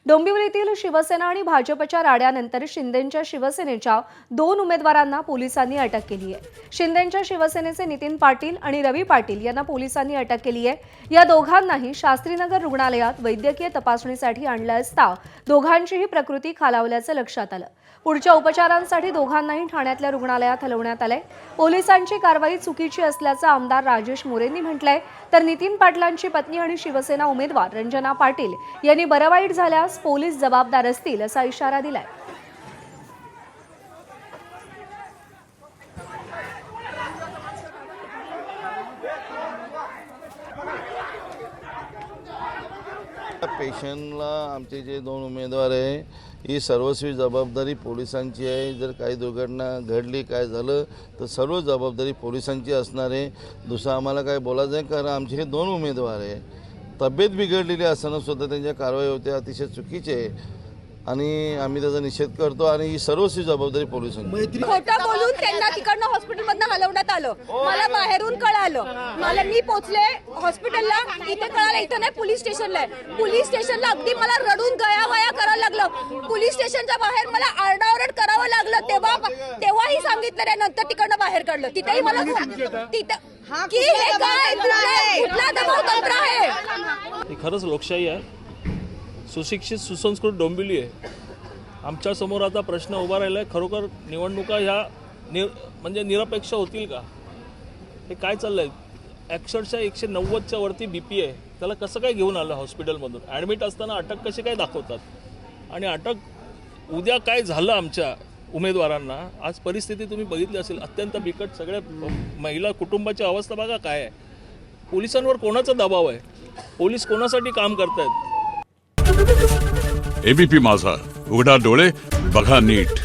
डोंबिवलीतील शिवसेना आणि भाजपच्या राड्यानंतर शिंदेंच्या शिवसेनेच्या 2 उमेदवारांना पोलिसांनी अटक केली आहे। शिंदेंच्या शिवसेनेचे नितीन पाटील आणि रवी पाटील यांना पोलिसांनी अटक केली आहे। या दोघांनाही शास्त्रीनगर रुग्णालयात वैद्यकीय तपासणीसाठी आणले असता दोघांचीही प्रकृती खालावल्याचे लक्षात आलं। पुढच्या उपचारांसाठी दोघांनाही ठाण्यातल्या रुग्णालयात हलवण्यात आले। पोलिसांची कारवाई चुकीची असल्याचं आमदार राजेश मोरेंनी म्हटलंय, तर नितीन पाटलांची पत्नी आणि शिवसेना उमेदवार रंजना पाटील यांनी बरवाईट झाल्यास पोलीस जबाबदार असतील असा इशारा दिलाय। पेशंटला आमचे जे 2 उमेदवार आहे ही सर्वस्वी जबाबदारी पोलिसांची आहे। जर काही दुर्घटना घडली काय झालं तर सर्व जबाबदारी पोलिसांची असणार आहे। दुसरं आम्हाला काय बोलायचं आहे, कारण आमचे हे 2 उमेदवार आहे, तब्येत बिघडलेली असताना सुद्धा त्यांच्या कारवाई होते अतिशय चुकीचे आहे आणि आम्ही त्याचा निषेध करतो आणि ही सर्वस्वी जबाबदारी पोलिसांची। खोटं बोलून त्यांना तिकडनं हॉस्पिटलमधनं हलवण्यात आलं। मला बाहेरून कळालं, मला मी पोहोचले हॉस्पिटलला, इथे कळालं इथं नाही पोलीस स्टेशनला आहे। पोलीस स्टेशनला अगदी मला रडून गयावया करायला लागलं। पोलीस स्टेशनच्या बाहेर मला आरडाओरड करावं लागलं। तेव्हाही सांगितलं नाही, नंतर तिकडनं बाहेर काढलं। तिथेही मला तिथं की हे काय कुठला दबाव तंत्र आहे? खरंच लोकशाही आहे, सुशिक्षित सुसंस्कृत डोंबिवली आहे। आमच्या समोर आता प्रश्न उभा राहिला आहे, खरोखर निवडणुका ह्या म्हणजे निरपेक्ष होतील का? हे काय चाललंय? अक्षरशः 190च्या वरती BP आहे, त्याला कसं काय घेऊन आलं हॉस्पिटलमधून? ॲडमिट असताना अटक कशी काय दाखवतात? आणि अटक उद्या काय झालं आमच्या उमेदवारांना? आज परिस्थिती तुम्ही बघितली असेल, अत्यंत बिकट। सगळ्या महिला कुटुंबाची अवस्था बघा काय आहे। पोलिसांवर कोणाचा दबाव आहे? पोलीस कोणासाठी काम करतायत? ABP माझा, उघडा डोळे बघा नीट।